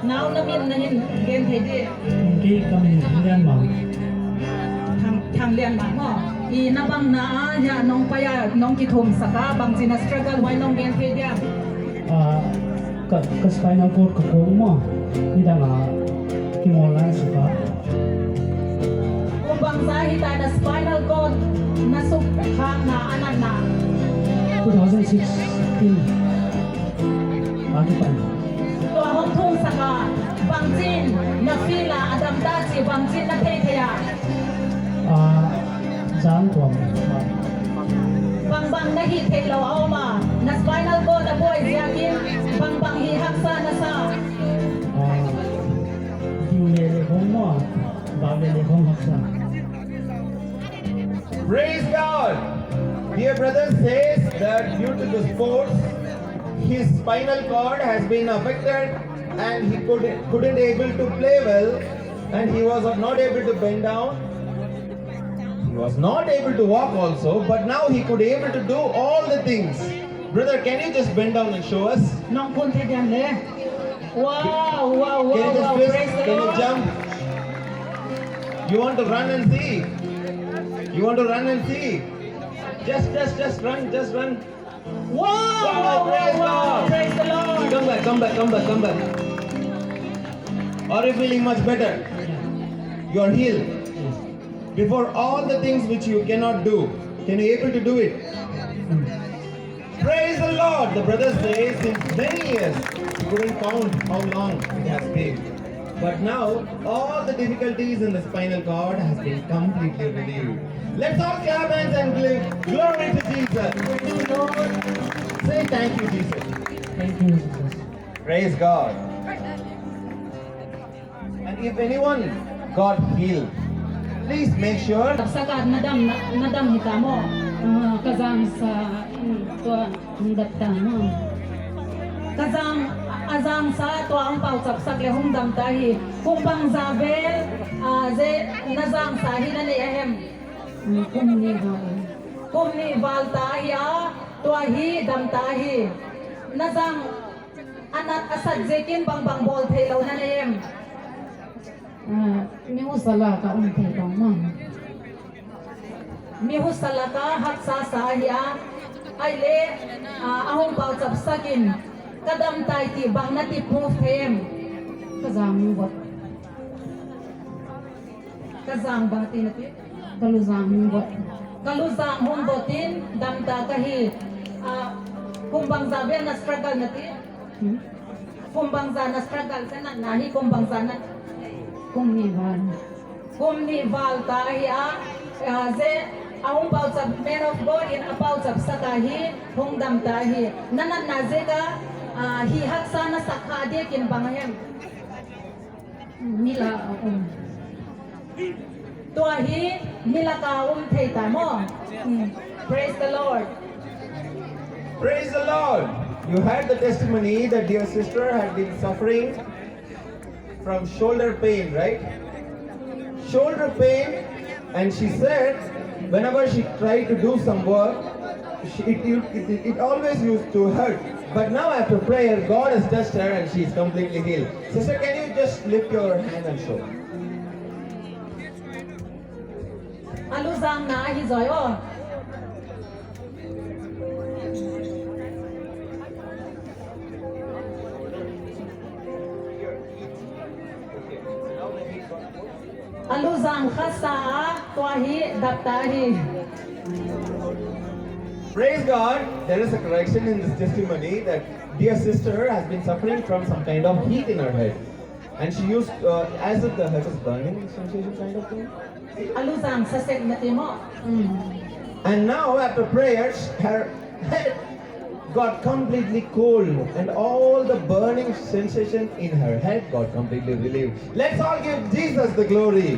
Now namin na hin game pwede. Hindi kami hilian ma'am. Thang lian ma mo. I nabang na ya nong paya nong kitom saka bang sina struggle why nong game pwede. Ka spinal cord ko mo. Hindi nga kimolan suka. Kung bang sahita na spinal cord nasuk hang na anan na. 2016. Agi pa. Tua hong thung saka bang jin na fila adam dachi bang jin na thaya. Jang tuam. Bang bang na hi thelo aw ma na spinal cord na boy yakin bang bang hi haksa na sa. Diulele hong mo. Balele hong haksa. Praise God! Dear brother says that due to the sports, his spinal cord has been affected and he couldn't able to play well and he was not able to bend down. He was not able to walk also, but now he could able to do all the things. Brother, can you just bend down and show us? Nong kun thaya le. Wow, wow, wow, Can you just wow, twist? praise the Can you Lord. jump? You want to run and see? You want to run and see? Just run, just run. Wow, wow, Praise wow, wow, God. praise the Lord. Come back. Are you feeling much better? You are healed. Before all the things which you cannot do, can you able to do it? Praise the Lord. The brother says since many years, he couldn't count how long it has been. But now, all the difficulties in the spinal cord has been completely relieved. Let's all clap hands and give glory to Jesus. Say thank you, Jesus. Thank you, Jesus. Praise God. And if anyone got healed, please make sure Sakad nadam hita mo. Kazang sa tua datta mo. Kazang azang sa tua ang pau sapsak le hum dam tahi. Kung bang zabel ze nazang sahi na ni ehem. Kumni val tahi a tua hi dam tahi. Nazang anat asad zekin bang bang bol thelo na ni ehem. Miho sala ka untay kang ma'am. Miho salaka haksa sahya aile ahong pau sapsakin kadam tai ti bang nati proof hem Kazami wat kazang bati nati kaluzami wat. kaluzang hong botin dam ta kahi kumbang zabel na struggle nati kumbang za na struggle kana nahi kumbang za na Kumni van. kumni val tahi ze ahong pau sap man of God in apau sap sakahi hong dam tahi nanan na ze ka hi haksa na sakade kin bangahem Nila ako. tuahi nilaka theita mo. Praise the Lord. Praise the Lord. You heard the testimony that dear sister had been suffering from shoulder pain, right? Shoulder pain, and she said whenever she tried to do some work, it always used to hurt. But now after prayer, God has touched her and she is completely healed. Sister, can you just lift your hand and show? Aluzang na hizoyo. Aluzang khasa tuahi daptahi. Praise God. There is a correction in this testimony that dear sister has been suffering from some kind of heat in her head. And she used, as if the head is burning sensation kind of thing. อลูซังสะเซ็กนาติโม And now after prayers, her head got completely cool and all the burning sensation in her head got completely relieved. Let's all give Jesus the glory.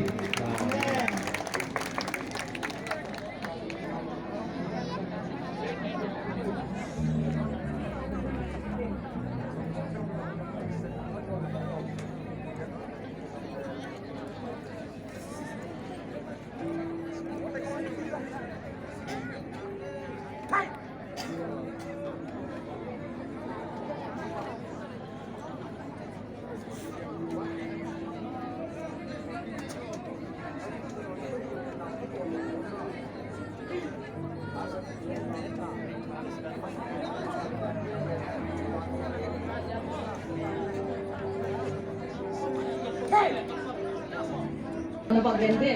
Ano ba gende?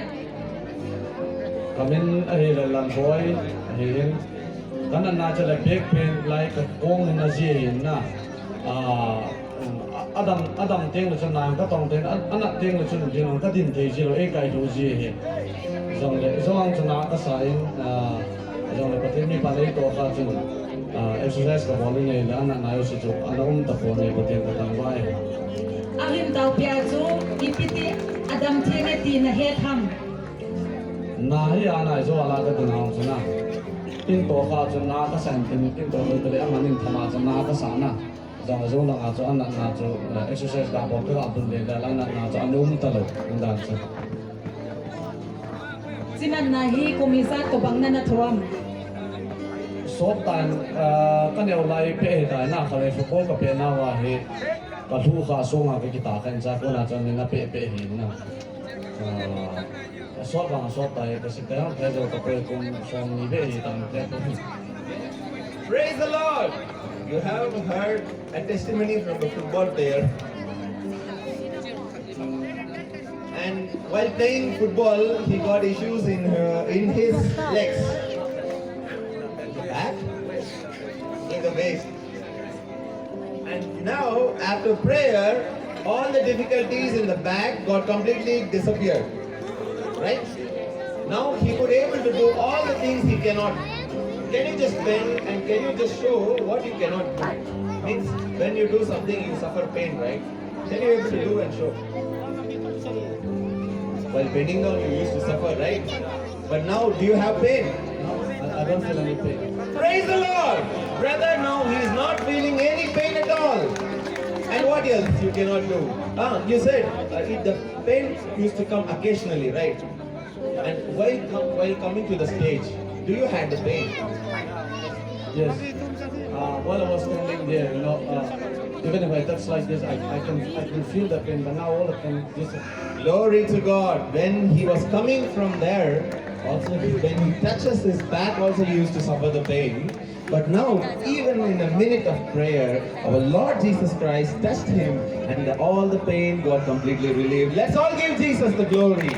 Kamin ay lalang boy hin kanan na chala big pen like kong na ji na adam ting lu chana ka tong ten anak ting lu chun jin ka din thei ji lo e kai do ji he zong le zong chana ka sai zong le patin mi pa le to ka chun exercise ka bol ne la na na yo si chu anong ta po ne ko ten ka tang wai Alim tau piazu ipiti adam tiene ti na he tham. na hi ana zo ala ka tin hang chana tin to ka chun na ka san tin to le le amanin thama chun na ka sa na zong zo na a cho an na cho exercise ka bo ka bun le la na cho anum ta lo ndan cha Sinan na hi kumisa to bang na nathuam. so tan ka ne lai pe da na ka le football ka pe na wa he ka thu ka so nga ka kita kan cha ko na chan na pe pe hi na so ba so ta e ka si ta ka do ka pe kum so ni be hi tan ka Praise the Lord. You have heard a testimony from the football player. And while playing football, he got issues in his legs. At the back, in the waist. And now, after prayer, all the difficulties in the back got completely disappeared. Right? Now he could able to do all the things he cannot. Can you just bend and can you just show what you cannot do? Means when you do something you suffer pain, right? Can you able to do and show? While bending down you used to suffer, right? But now do you have pain? I don't feel any pain. Praise the Lord! Brother, now he is not feeling any pain at all. And what else you cannot do? You said the pain used to come occasionally, right? And while coming to the stage, do you have the pain? Yes. While I was standing there, you know, even if I touch like this, I can feel the pain, but now all the pain disappears. Glory to God. When he was coming from there, also when he touches his back, also he used to suffer the pain. But now, even in a minute of prayer, our Lord Jesus Christ touched him and all the pain got completely relieved. Let's all give Jesus the glory.